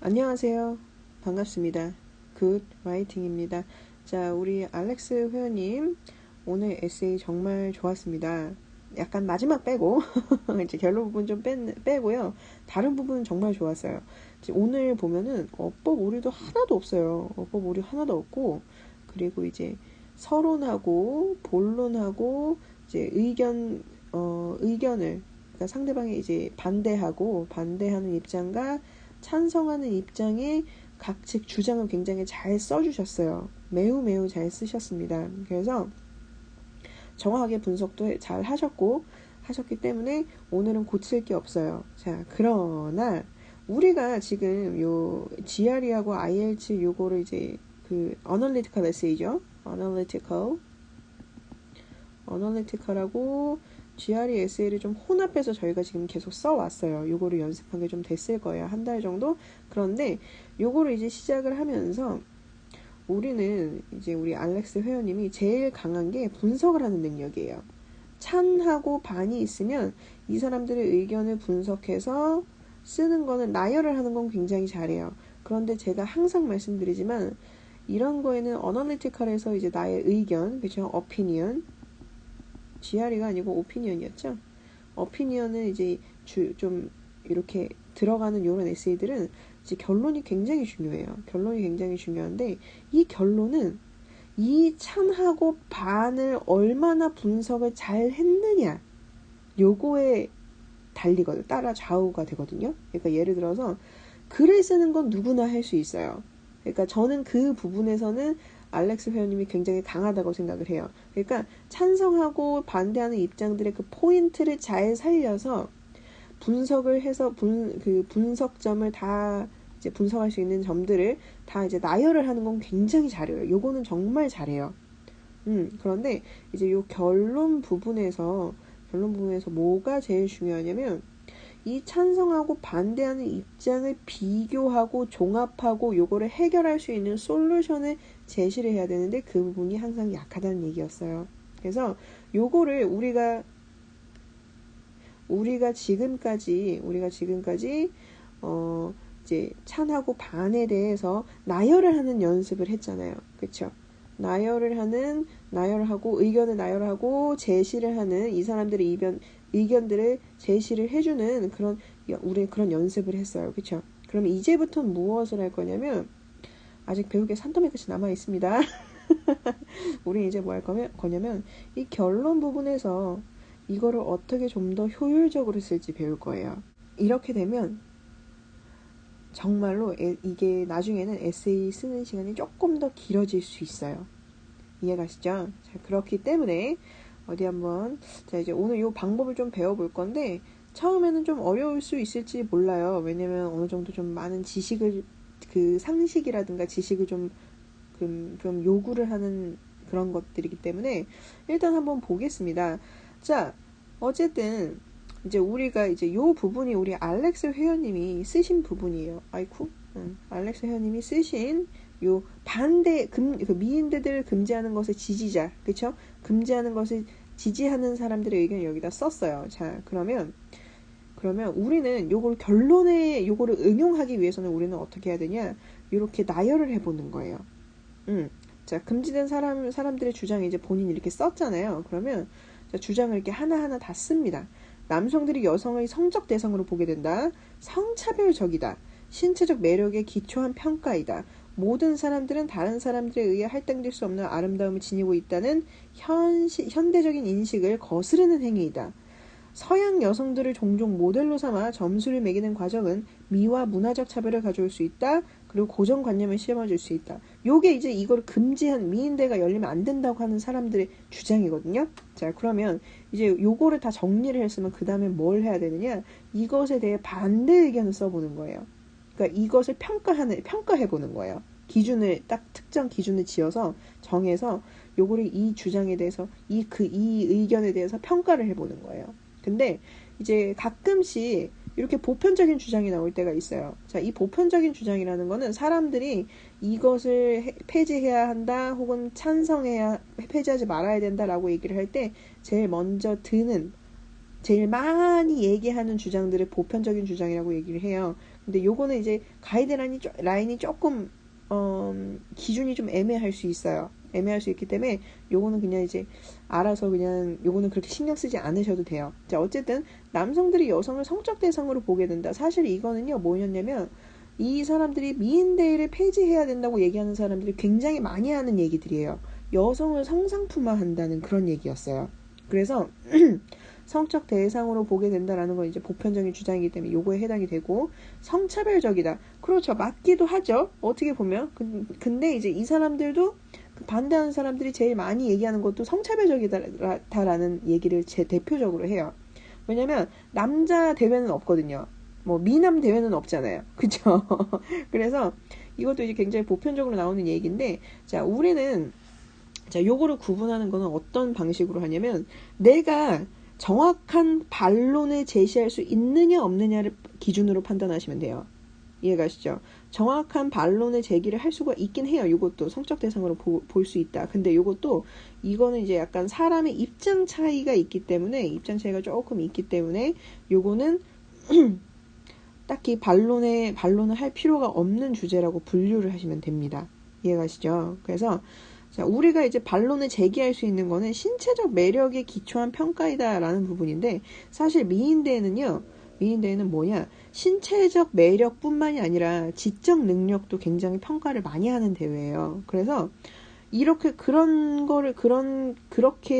안녕하세요. 반갑습니다. 굿 라이팅입니다. 자, 우리 알렉스 회원님 오늘 에세이 정말 좋았습니다. 약간 마지막 빼고 이제 결론 부분 좀 빼고요. 다른 부분은 정말 좋았어요. 오늘 보면은 어법 오류도 하나도 없어요. 어법 오류 하나도 없고, 그리고 이제 서론하고 본론하고 이제 의견을, 그러니까 상대방이 이제 반대하는 입장과 찬성하는 입장에 각측 주장을 굉장히 잘 써주셨어요. 매우 매우 잘 쓰셨습니다. 그래서 정확하게 분석도 잘 하셨기 때문에 오늘은 고칠 게 없어요. 자, 그러나 우리가 지금 요 GRE하고 IELTS 요거를 이제 그 Analytical Essay죠. Analytical하고 GRE 에세이를 좀 혼합해서 저희가 지금 계속 써왔어요. 요거를 연습한 게 좀 됐을 거예요. 한 달 정도? 그런데 요거를 이제 시작을 하면서 우리는 이제 우리 알렉스 회원님이 제일 강한 게 분석을 하는 능력이에요. 찬하고 반이 있으면 이 사람들의 의견을 분석해서 쓰는 거는, 나열을 하는 건 굉장히 잘해요. 그런데 제가 항상 말씀드리지만 이런 거에는 어널리티컬에서 이제 나의 의견, 그죠? opinion, GRE가 아니고 오피니언이었죠. 오피니언은 이제 좀 이렇게 들어가는 이런 에세이들은 이제 결론이 굉장히 중요해요. 결론이 굉장히 중요한데, 이 결론은 이 찬하고 반을 얼마나 분석을 잘 했느냐, 요거에 달리거든. 따라 좌우가 되거든요. 그러니까 예를 들어서 글을 쓰는 건 누구나 할 수 있어요. 그러니까 저는 그 부분에서는 알렉스 회원님이 굉장히 강하다고 생각을 해요. 그러니까 찬성하고 반대하는 입장들의 그 포인트를 잘 살려서 분석을 해서 그 분석점을 다 이제 분석할 수 있는 점들을 다 이제 나열을 하는 건 굉장히 잘해요. 요거는 정말 잘해요. 그런데 이제 요 결론 부분에서 뭐가 제일 중요하냐면, 이 찬성하고 반대하는 입장을 비교하고 종합하고 요거를 해결할 수 있는 솔루션을 제시를 해야 되는데 그 부분이 항상 약하다는 얘기였어요. 그래서 요거를 우리가 지금까지 이제 찬하고 반에 대해서 나열을 하는 연습을 했잖아요. 그쵸? 나열하고 의견을 나열하고 제시를 하는, 이 사람들의 의견들을 제시를 해주는 우리 그런 연습을 했어요. 그쵸? 그러면 이제부터는 무엇을 할 거냐면, 아직 배울 게 산더미 끝이 남아 있습니다. 우리 이제 뭐 할 거냐면 이 결론 부분에서 이거를 어떻게 좀 더 효율적으로 쓸지 배울 거예요. 이렇게 되면 정말로 이게 나중에는 에세이 쓰는 시간이 조금 더 길어질 수 있어요. 이해가시죠? 자, 그렇기 때문에 어디 한번, 자, 이제 오늘 이 방법을 좀 배워볼 건데 처음에는 좀 어려울 수 있을지 몰라요. 왜냐면 어느 정도 좀 많은 지식을, 그 상식이라든가 지식을 좀 요구를 하는 그런 것들이기 때문에 일단 한번 보겠습니다. 자, 어쨌든 이제 우리가 이제 요 부분이 우리 알렉스 회원님이 쓰신 부분이에요. 아이쿠, 알렉스 회원님이 쓰신 요 반대 그 미인대들을 금지하는 것의 지지자, 그쵸? 금지하는 것을 지지하는 사람들의 의견을 여기다 썼어요. 자, 그러면 우리는 요거를 응용하기 위해서는 우리는 어떻게 해야 되냐? 이렇게 나열을 해보는 거예요. 자, 금지된 사람들의 주장을 이제 본인이 이렇게 썼잖아요. 그러면 자, 주장을 이렇게 하나하나 다 씁니다. 남성들이 여성의 성적 대상으로 보게 된다. 성차별적이다. 신체적 매력에 기초한 평가이다. 모든 사람들은 다른 사람들에 의해 할당될 수 없는 아름다움을 지니고 있다는 현대적인 인식을 거스르는 행위이다. 서양 여성들을 종종 모델로 삼아 점수를 매기는 과정은 미와 문화적 차별을 가져올 수 있다. 그리고 고정관념을 심어줄 수 있다. 요게 이제 이걸 금지한, 미인대가 열리면 안 된다고 하는 사람들의 주장이거든요. 자, 그러면 이제 요거를 다 정리를 했으면 그 다음에 뭘 해야 되느냐? 이것에 대해 반대 의견을 써보는 거예요. 그러니까 이것을 평가해보는 거예요. 특정 기준을 지어서 정해서 요거를 이 주장에 대해서 이 의견에 대해서 평가를 해보는 거예요. 근데 이제 가끔씩 이렇게 보편적인 주장이 나올 때가 있어요. 자, 이 보편적인 주장이라는 거는 사람들이 이것을 폐지해야 한다, 혹은 폐지하지 말아야 된다라고 얘기를 할 때 제일 많이 얘기하는 주장들을 보편적인 주장이라고 얘기를 해요. 근데 요거는 이제 라인이 조금 기준이 좀 애매할 수 있어요. 애매할 수 있기 때문에 요거는 그냥 이제 알아서 그냥 요거는 그렇게 신경 쓰지 않으셔도 돼요. 자, 어쨌든 남성들이 여성을 성적 대상으로 보게 된다. 사실 이거는요, 뭐였냐면 이 사람들이 미인대회를 폐지해야 된다고 얘기하는 사람들이 굉장히 많이 하는 얘기들이에요. 여성을 성상품화한다는 그런 얘기였어요. 그래서 성적 대상으로 보게 된다라는 건 이제 보편적인 주장이기 때문에 요거에 해당이 되고, 성차별적이다. 그렇죠. 맞기도 하죠. 어떻게 보면. 근데 이제 이 사람들도 반대하는 사람들이 제일 많이 얘기하는 것도 성차별적이다라는 얘기를 제 대표적으로 해요. 왜냐면 남자 대회는 없거든요. 뭐 미남 대회는 없잖아요. 그쵸? 그래서 이것도 이제 굉장히 보편적으로 나오는 얘기인데, 자, 우리는 자, 요거를 구분하는 거는 어떤 방식으로 하냐면, 내가 정확한 반론을 제시할 수 있느냐 없느냐를 기준으로 판단하시면 돼요. 이해가시죠? 정확한 반론의 제기를 할 수가 있긴 해요. 이것도 성적 대상으로 볼 수 있다. 근데 이것도 이거는 이제 약간 사람의 입장 차이가 있기 때문에, 입장 차이가 조금 있기 때문에 요거는 딱히 반론을 할 필요가 없는 주제라고 분류를 하시면 됩니다. 이해가시죠? 그래서 자, 우리가 이제 반론을 제기할 수 있는 거는 신체적 매력에 기초한 평가이다라는 부분인데, 사실 미인대회는 뭐냐? 신체적 매력뿐만이 아니라 지적 능력도 굉장히 평가를 많이 하는 대회예요. 그래서 이렇게 그렇게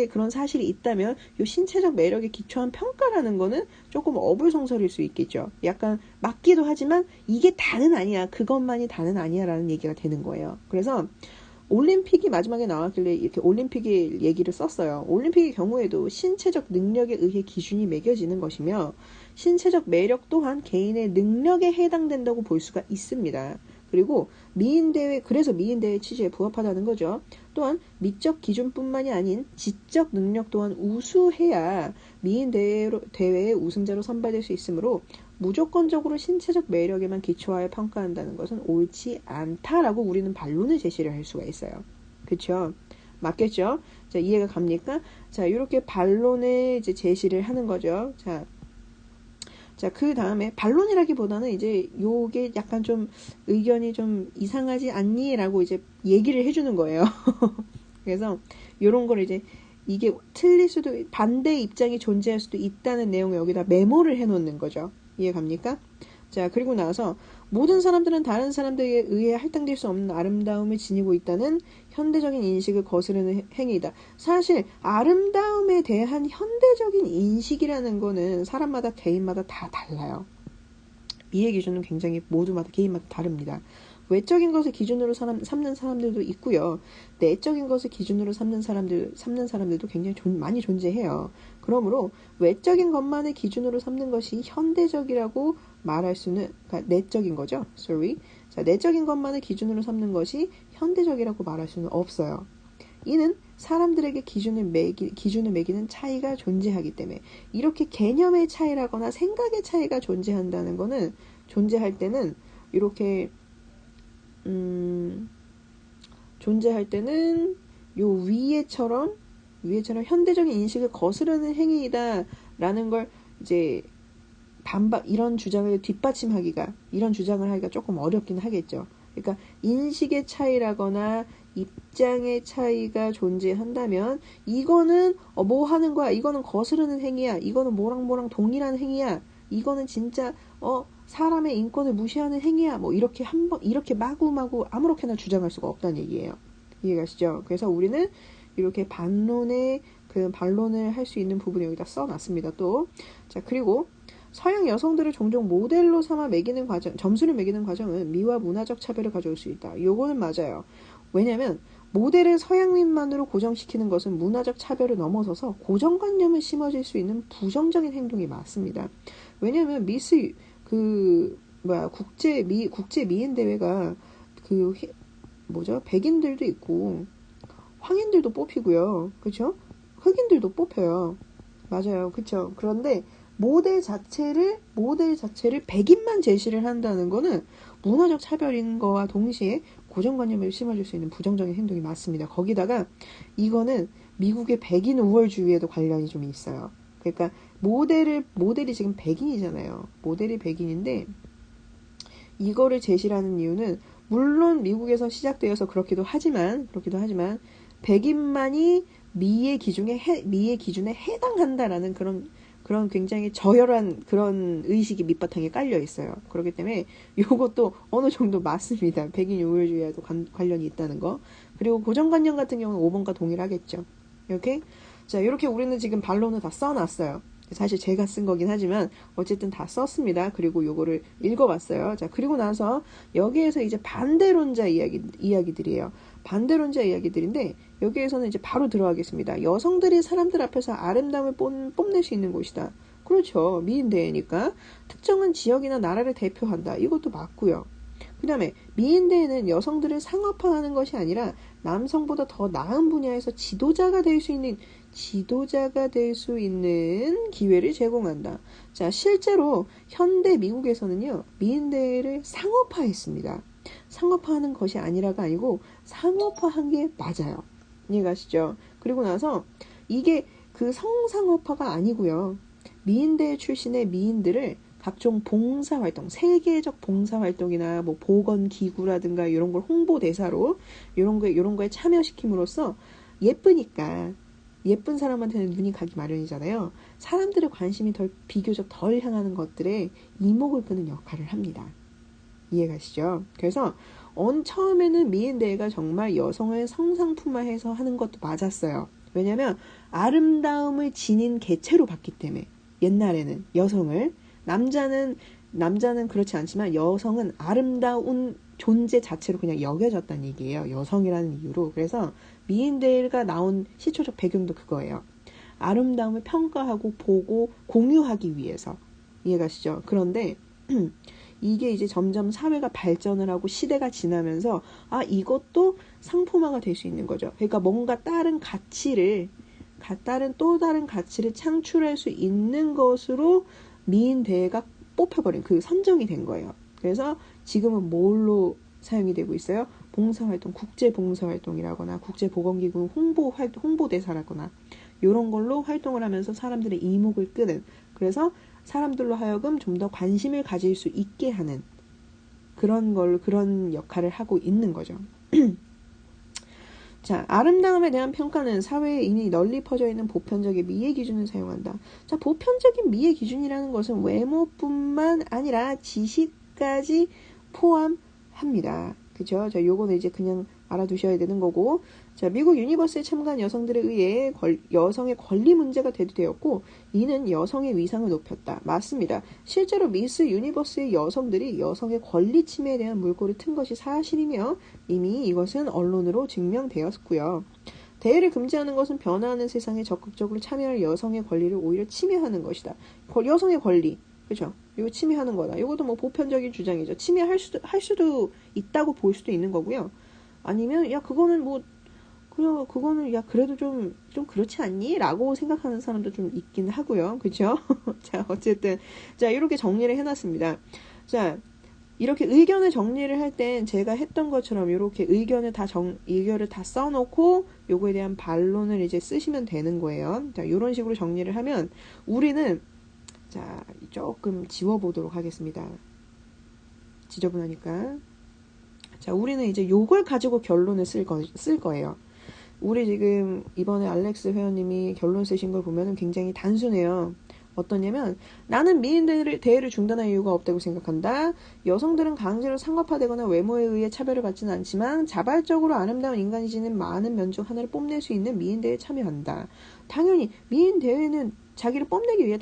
그런 사실이 있다면 이 신체적 매력에 기초한 평가라는 거는 조금 어불성설일 수 있겠죠. 약간 맞기도 하지만 이게 다는 아니야. 그것만이 다는 아니야라는 얘기가 되는 거예요. 그래서 올림픽이 마지막에 나왔길래 이렇게 올림픽의 얘기를 썼어요. 올림픽의 경우에도 신체적 능력에 의해 기준이 매겨지는 것이며, 신체적 매력 또한 개인의 능력에 해당된다고 볼 수가 있습니다. 그리고 그래서 미인대회 취지에 부합하다는 거죠. 또한 미적 기준뿐만이 아닌 지적 능력 또한 우수해야 미인대회의 우승자로 선발될 수 있으므로 무조건적으로 신체적 매력에만 기초하여 평가한다는 것은 옳지 않다라고 우리는 반론을 제시를 할 수가 있어요. 그쵸? 맞겠죠? 자, 이해가 갑니까? 자, 이렇게 반론을 이제 제시를 하는 거죠. 자, 그 다음에 반론이라기보다는 이제 요게 약간 좀 의견이 좀 이상하지 않니? 라고 이제 얘기를 해주는 거예요. 그래서 요런 걸 이제 이게 틀릴 수도, 반대 입장이 존재할 수도 있다는 내용을 여기다 메모를 해놓는 거죠. 이해 갑니까? 자, 그리고 나서 모든 사람들은 다른 사람들에 의해 할당될 수 없는 아름다움을 지니고 있다는 현대적인 인식을 거스르는 행위이다. 사실 아름다움에 대한 현대적인 인식이라는 거는 사람마다 개인마다 다 달라요. 미의 기준은 굉장히 모두마다 개인마다 다릅니다. 외적인 것을 기준으로 삼는 사람들도 있고요. 내적인 것을 기준으로 삼는 사람들도 굉장히 많이 존재해요. 그러므로 외적인 것만을 기준으로 삼는 것이 현대적이라고 말할 수는, 그러니까 내적인 거죠. 자, 내적인 것만을 기준으로 삼는 것이 현대적이라고 말할 수는 없어요. 이는 사람들에게 기준을 매기는 차이가 존재하기 때문에, 이렇게 개념의 차이라거나 생각의 차이가 존재할 때는 이렇게 존재할 때는 요 위에처럼 현대적인 인식을 거스르는 행위이다라는 걸 이제 이런 주장을 하기가 조금 어렵긴 하겠죠. 그러니까 인식의 차이라거나 입장의 차이가 존재한다면 이거는 뭐 하는 거야? 이거는 거스르는 행위야. 이거는 뭐랑 동일한 행위야. 이거는 진짜 사람의 인권을 무시하는 행위야. 뭐 이렇게 이렇게 마구마구 아무렇게나 주장할 수가 없다는 얘기예요. 이해가시죠? 그래서 우리는 이렇게 반론을 할 수 있는 부분을 여기다 써놨습니다. 또, 자, 그리고 서양 여성들을 종종 모델로 삼아 점수를 매기는 과정은 미와 문화적 차별을 가져올 수 있다. 요거는 맞아요. 왜냐면 모델을 서양인만으로 고정시키는 것은 문화적 차별을 넘어서서 고정관념을 심어질 수 있는 부정적인 행동이 맞습니다. 왜냐면 국제 미인 대회가 백인들도 있고 황인들도 뽑히고요. 그렇죠? 흑인들도 뽑혀요. 맞아요. 그렇죠? 그런데 모델 자체를 백인만 제시를 한다는 거는 문화적 차별인 거와 동시에 고정관념을 심어줄 수 있는 부정적인 행동이 맞습니다. 거기다가 이거는 미국의 백인 우월주의에도 관련이 좀 있어요. 그러니까 모델이 지금 백인이잖아요. 모델이 백인인데 이거를 제시하는 이유는 물론 미국에서 시작되어서 그렇기도 하지만 백인만이 미의 기준에 해당한다라는 그런 굉장히 저열한 그런 의식이 밑바탕에 깔려 있어요. 그렇기 때문에 이것도 어느 정도 맞습니다. 백인 요율주의와도 관련이 있다는 거. 그리고 고정관념 같은 경우는 5번과 동일하겠죠. 이렇게 자, 이렇게 우리는 지금 반론을 다 써놨어요. 사실 제가 쓴 거긴 하지만 어쨌든 다 썼습니다. 그리고 요거를 읽어봤어요. 자, 그리고 나서 여기에서 이제 반대론자 이야기들이에요. 반대론자 이야기들인데 여기에서는 이제 바로 들어가겠습니다. 여성들이 사람들 앞에서 아름다움을 뽐낼 수 있는 곳이다. 그렇죠. 미인대회니까. 특정한 지역이나 나라를 대표한다. 이것도 맞고요. 그 다음에 미인대회는 여성들을 상업화하는 것이 아니라 남성보다 더 나은 분야에서 지도자가 될 수 있는 기회를 제공한다. 자, 실제로 현대 미국에서는요, 미인대회를 상업화했습니다. 상업화하는 것이 아니라가 아니고 상업화한 게 맞아요. 이해가시죠? 그리고 나서 이게 그 성상업화가 아니고요. 미인대회 출신의 미인들을 각종 봉사활동, 세계적 봉사활동이나 뭐 보건기구라든가 이런 걸 홍보대사로 이런 거에 참여시킴으로써 예쁘니까 예쁜 사람한테는 눈이 가기 마련이잖아요. 사람들의 관심이 비교적 덜 향하는 것들에 이목을 끄는 역할을 합니다. 이해가시죠? 그래서 처음에는 미인대회가 정말 여성을 성상품화해서 하는 것도 맞았어요. 왜냐면 아름다움을 지닌 개체로 봤기 때문에 옛날에는 여성을 남자는 그렇지 않지만 여성은 아름다운 존재 자체로 그냥 여겨졌다는 얘기예요. 여성이라는 이유로. 그래서 미인대회가 나온 시초적 배경도 그거예요. 아름다움을 평가하고 보고 공유하기 위해서. 이해가시죠? 그런데 이게 이제 점점 사회가 발전을 하고 시대가 지나면서 이것도 상품화가 될 수 있는 거죠. 그러니까 뭔가 또 다른 가치를 창출할 수 있는 것으로 미인대회가 뽑혀버린 선정이 된 거예요. 그래서 지금은 뭘로 사용이 되고 있어요? 봉사활동, 국제봉사활동이라거나 국제보건기구 홍보대사라거나 이런 걸로 활동을 하면서 사람들의 이목을 끄는, 그래서 사람들로 하여금 좀 더 관심을 가질 수 있게 하는 그런 역할을 하고 있는 거죠. 자, 아름다움에 대한 평가는 사회에 이미 널리 퍼져 있는 보편적인 미의 기준을 사용한다. 자, 보편적인 미의 기준이라는 것은 외모뿐만 아니라 지식까지 포함합니다. 그죠? 자, 요거는 이제 그냥 알아두셔야 되는 거고. 자, 미국 유니버스에 참가한 여성들에 의해 여성의 권리 문제가 대두되었고, 이는 여성의 위상을 높였다. 맞습니다. 실제로 미스 유니버스의 여성들이 여성의 권리 침해에 대한 물꼬를 튼 것이 사실이며, 이미 이것은 언론으로 증명되었고요. 대회를 금지하는 것은 변화하는 세상에 적극적으로 참여할 여성의 권리를 오히려 침해하는 것이다. 여성의 권리. 그죠? 이거 침해하는 거다. 이것도 뭐 보편적인 주장이죠. 침해할 수도 있다고 볼 수도 있는 거고요. 아니면, 그거는, 그래도 좀 그렇지 않니? 라고 생각하는 사람도 좀 있긴 하고요. 그죠? 자, 어쨌든. 자, 이렇게 정리를 해놨습니다. 자, 이렇게 의견을 정리를 할 땐 제가 했던 것처럼 이렇게 의견을 다 써놓고 요거에 대한 반론을 이제 쓰시면 되는 거예요. 자, 이런 식으로 정리를 하면 우리는, 자, 조금 지워보도록 하겠습니다. 지저분하니까. 자, 우리는 이제 요걸 가지고 결론을 쓸 거예요. 우리 지금 이번에 알렉스 회원님이 결론 쓰신 걸 보면은 굉장히 단순해요. 어떠냐면, 나는 미인대회를 중단할 이유가 없다고 생각한다. 여성들은 강제로 상업화되거나 외모에 의해 차별을 받지는 않지만 자발적으로 아름다운 인간이 지닌 많은 면 중 하나를 뽐낼 수 있는 미인대회에 참여한다. 당연히 미인대회는 자기를 뽐내기 위해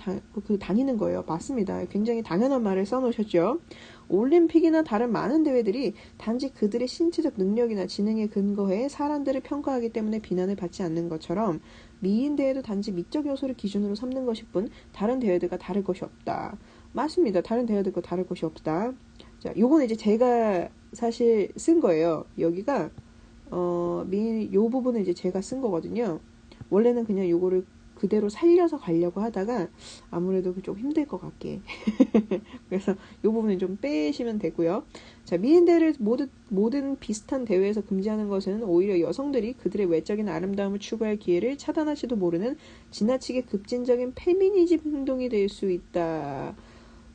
다니는 거예요. 맞습니다. 굉장히 당연한 말을 써놓으셨죠. 올림픽이나 다른 많은 대회들이 단지 그들의 신체적 능력이나 지능에 근거해 사람들을 평가하기 때문에 비난을 받지 않는 것처럼 미인대회도 단지 미적 요소를 기준으로 삼는 것일 뿐 다른 대회들과 다를 것이 없다. 맞습니다. 다른 대회들과 다를 것이 없다. 자, 요거는 이제 제가 사실 쓴 거예요. 여기가 요 부분은 이제 제가 쓴 거거든요. 원래는 그냥 요거를 그대로 살려서 가려고 하다가 아무래도 좀 힘들 것 같게 그래서 이 부분은 좀 빼시면 되고요. 자, 미인대회를 모든 비슷한 대회에서 금지하는 것은 오히려 여성들이 그들의 외적인 아름다움을 추구할 기회를 차단할지도 모르는 지나치게 급진적인 페미니즘 행동이 될 수 있다.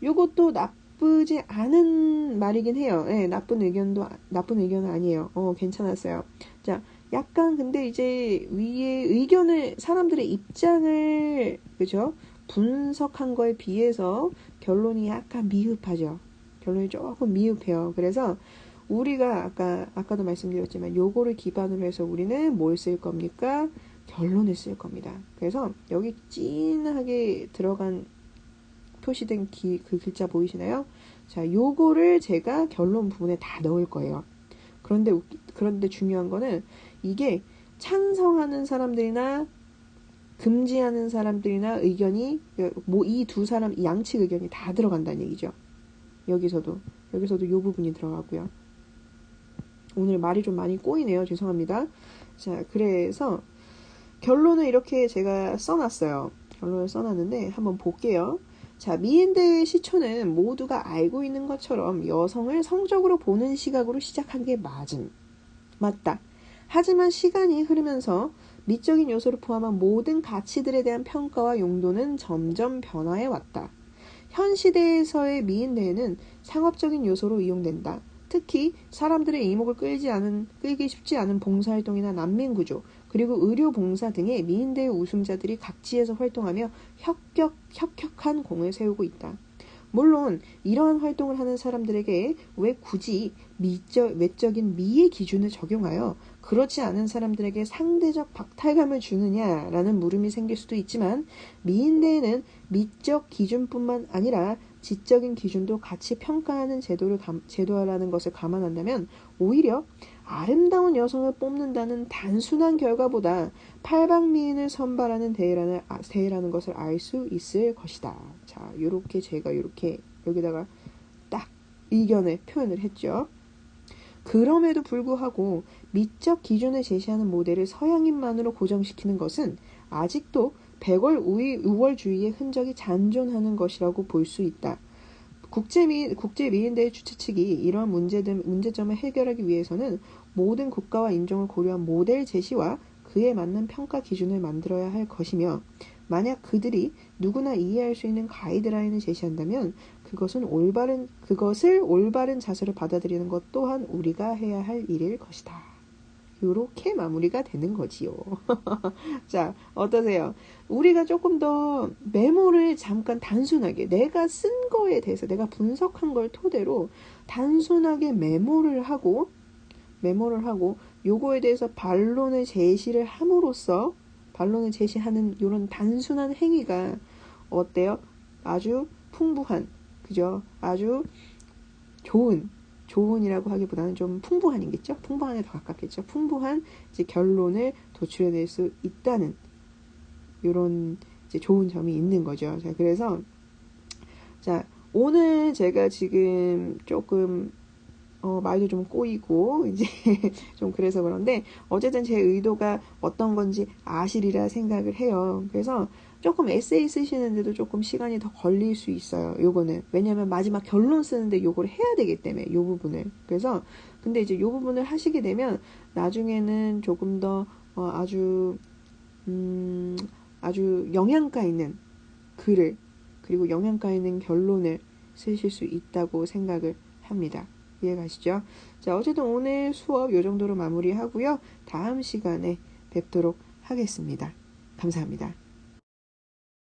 요것도 나쁘지 않은 말이긴 해요. 네, 나쁜 의견은 아니에요. 괜찮았어요. 자, 약간 근데 이제 위에 의견을 사람들의 입장을 그죠? 분석한 거에 비해서 결론이 약간 미흡하죠. 결론이 조금 미흡해요. 그래서 우리가 아까도 말씀드렸지만 요거를 기반으로 해서 우리는 뭘 쓸 겁니까? 결론을 쓸 겁니다. 그래서 여기 진하게 들어간 표시된 그 글자 보이시나요? 자, 요거를 제가 결론 부분에 다 넣을 거예요. 그런데 중요한 거는 이게 찬성하는 사람들이나 금지하는 사람들이나 의견이 뭐 이 두 사람 양측 의견이 다 들어간다는 얘기죠. 여기서도 요 부분이 들어가고요. 오늘 말이 좀 많이 꼬이네요. 죄송합니다. 자, 그래서 결론을 이렇게 제가 써놨어요. 결론을 써놨는데 한번 볼게요. 자, 미인대의 시초는 모두가 알고 있는 것처럼 여성을 성적으로 보는 시각으로 시작한 게 맞다. 하지만 시간이 흐르면서 미적인 요소를 포함한 모든 가치들에 대한 평가와 용도는 점점 변화해 왔다. 현 시대에서의 미인대에는 상업적인 요소로 이용된다. 특히 사람들의 이목을 끌기 쉽지 않은 봉사활동이나 난민구조, 그리고 의료봉사 등의 미인대의 우승자들이 각지에서 활동하며 혁혁한 공을 세우고 있다. 물론 이러한 활동을 하는 사람들에게 왜 굳이 외적인 미의 기준을 적용하여 그렇지 않은 사람들에게 상대적 박탈감을 주느냐라는 물음이 생길 수도 있지만 미인대에는 미적 기준뿐만 아니라 지적인 기준도 같이 평가하는 제도라는 것을 감안한다면 오히려 아름다운 여성을 뽑는다는 단순한 결과보다 팔방미인을 선발하는 대회라는 것을 알 수 있을 것이다. 자, 요렇게 제가 요렇게 여기다가 딱 의견을 표현을 했죠. 그럼에도 불구하고 미적 기준을 제시하는 모델을 서양인만으로 고정시키는 것은 아직도 우월주의의 흔적이 잔존하는 것이라고 볼 수 있다. 국제미인대회 주최 측이 이러한 문제점을 해결하기 위해서는 모든 국가와 인종을 고려한 모델 제시와 그에 맞는 평가 기준을 만들어야 할 것이며 만약 그들이 누구나 이해할 수 있는 가이드라인을 제시한다면 그것을 올바른 자세로 받아들이는 것 또한 우리가 해야 할 일일 것이다. 요렇게 마무리가 되는 거지요. 자, 어떠세요? 우리가 조금 더 메모를 잠깐 단순하게 내가 쓴 거에 대해서 내가 분석한 걸 토대로 단순하게 메모를 하고 요거에 대해서 반론을 제시하는 요런 단순한 행위가 어때요? 아주 풍부한, 그죠? 아주 좋은이라고 하기보다는 좀 풍부한이겠죠? 풍부한에 더 가깝겠죠? 풍부한 이제 결론을 도출해낼 수 있다는 요런 이제 좋은 점이 있는 거죠. 자, 그래서 오늘 제가 지금 조금 말도 좀 꼬이고 이제 좀 그래서 그런데 어쨌든 제 의도가 어떤 건지 아시리라 생각을 해요. 그래서 조금 에세이 쓰시는데도 조금 시간이 더 걸릴 수 있어요. 요거는 왜냐면 마지막 결론 쓰는데 요거를 해야 되기 때문에 요 부분을. 그래서 근데 이제 요 부분을 하시게 되면 나중에는 조금 더 아주 영양가 있는 글을 그리고 영양가 있는 결론을 쓰실 수 있다고 생각을 합니다. 이해가시죠? 자, 어쨌든 오늘 수업 요 정도로 마무리하고요. 다음 시간에 뵙도록 하겠습니다. 감사합니다.